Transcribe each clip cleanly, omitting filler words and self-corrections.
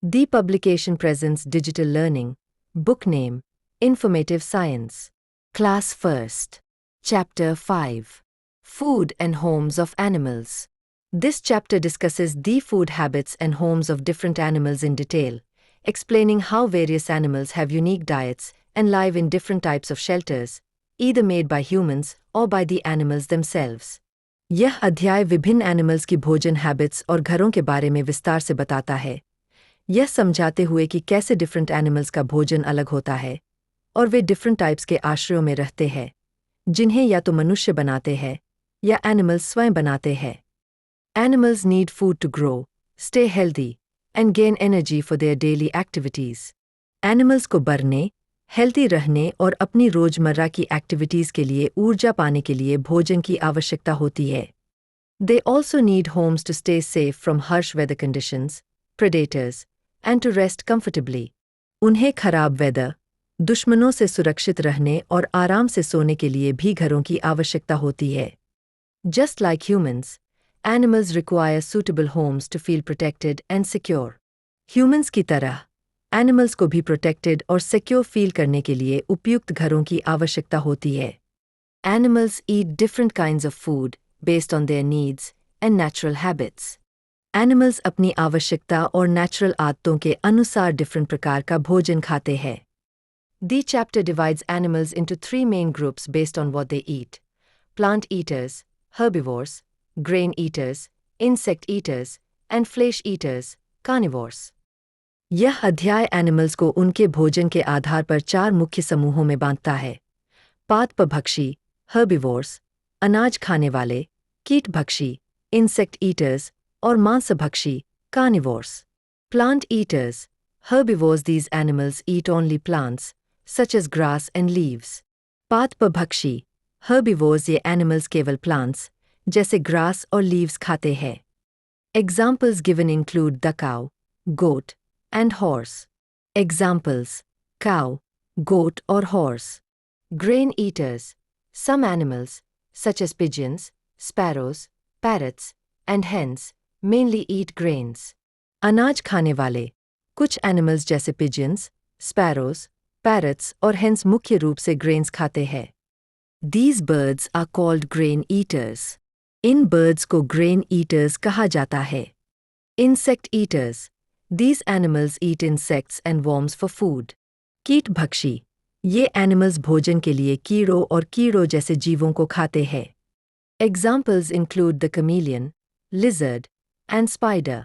The publication presents digital learning. Book name: Informative Science. Class 1st. Chapter 5. Food and Homes of Animals. This chapter discusses the food habits and homes of different animals in detail, explaining how various animals have unique diets and live in different types of shelters, either made by humans or by the animals themselves. यह अध्याय विभिन्न animals की भोजन habits और घरों के बारे में विस्तार से बताता है, यह समझाते हुए कि कैसे डिफरेंट एनिमल्स का भोजन अलग होता है और वे डिफरेंट टाइप्स के आश्रयों में रहते हैं, जिन्हें या तो मनुष्य बनाते हैं या एनिमल्स स्वयं बनाते हैं. Animals need food to grow, stay healthy, and gain energy for their daily activities. Animals को बढ़ने, हेल्दी रहने और अपनी रोजमर्रा की एक्टिविटीज़ के लिए ऊर्जा पाने के लिए भोजन की आवश्यकता होती है. They also need homes to stay safe from harsh weather conditions, predators, and to rest comfortably. उन्हें खराब वेदर, दुश्मनों से सुरक्षित रहने और आराम से सोने के लिए भी घरों की आवश्यकता होती है. Just like humans, animals require suitable homes to feel protected and secure. Humans की तरह, animals को भी protected और secure feel करने के लिए उपयुक्त घरों की आवश्यकता होती है. Animals eat different kinds of food based on their needs and natural habits. Animals अपनी आवश्यकता और natural आदतों के अनुसार different प्रकार का भोजन खाते हैं. The chapter divides animals into three main groups based on what they eat: plant eaters, herbivores, grain eaters, insect eaters, and flesh eaters, carnivores. यह अध्याय एनिमल्स को उनके भोजन के आधार पर चार मुख्य समूहों में बांटता है: पादपभक्षी, herbivores, अनाज खाने वाले, कीटभक्षी, insect eaters, और मांसभक्षी, carnivores. Plant eaters, herbivores. These animals eat only plants, such as grass and leaves. पादपभक्षी, herbivores. ये animals केवल plants, जैसे grass और leaves खाते हैं. Examples given include the cow, goat, and horse. Examples: cow, goat, or horse. Grain eaters. Some animals, such as pigeons, sparrows, parrots, and hens, mainly eat grains. अनाज खाने वाले. कुछ animals जैसे pigeons, sparrows, parrots और hens मुख्य रूप से grains खाते हैं. These birds are called grain eaters. In birds को grain eaters कहा जाता है. Insect eaters. These animals eat insects and worms for food. कीटभक्षी. ये animals भोजन के लिए कीड़ों और कीड़ों जैसे जीवों को खाते हैं. Examples include the chameleon, lizard, and spider.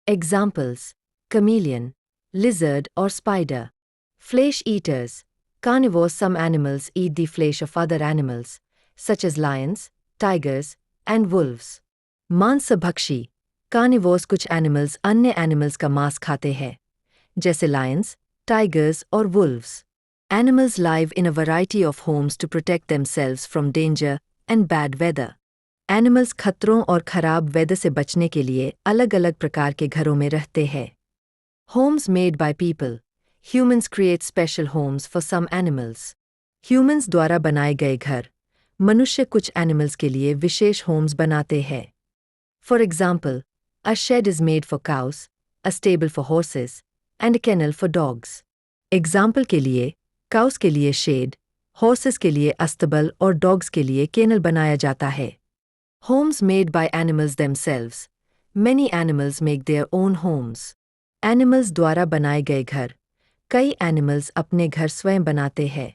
Examples: chameleon, lizard, or spider. Flesh eaters. Carnivores. Some animals eat the flesh of other animals, such as lions, tigers, and wolves. मांसभक्षी. Carnivores. कुछ animals अन्य animals का मांस खाते हैं, जैसे lions, tigers, और wolves. Animals live in a variety of homes to protect themselves from danger and bad weather. Animals खतरों और खराब वेदर से बचने के लिए अलग-अलग प्रकार के घरों में रहते हैं. Homes made by people. Humans create special homes for some animals. Humans द्वारा बनाए गए घर. मनुष्य कुछ animals के लिए विशेष homes बनाते हैं. For example, a shed is made for cows, a stable for horses, and a kennel for dogs. Example के लिए, cows के लिए shed, horses के लिए अस्तबल और dogs के लिए kennel बनाया जाता है. Homes made by animals themselves. Many animals make their own homes. Animals द्वारा बनाए गए घर. कई animals अपने घर स्वयं बनाते हैं.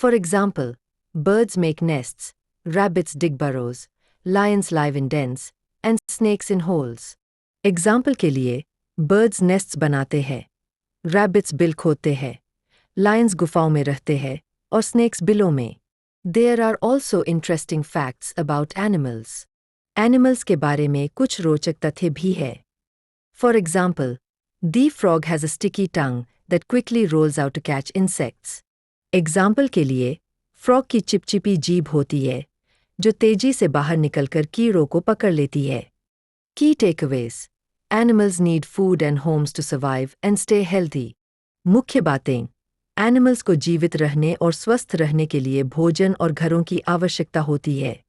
For example, birds make nests, rabbits dig burrows, lions live in dens, and snakes in holes. Example के लिए, birds nests बनाते हैं, rabbits बिल खोदते हैं, lions गुफाओं में रहते हैं, और snakes बिलों में. There are also interesting facts about animals. Animals के बारे में कुछ रोचक तथ्य भी है. For example, the frog has a sticky tongue that quickly rolls out to catch insects. Example के लिए, frog की चिपचिपी जीभ होती है, जो तेजी से बाहर निकलकर कीड़ों को पकड़ लेती है. Key takeaways. Animals need food and homes to survive and stay healthy. मुख्य बातें. एनिमल्स को जीवित रहने और स्वस्थ रहने के लिए भोजन और घरों की आवश्यकता होती है.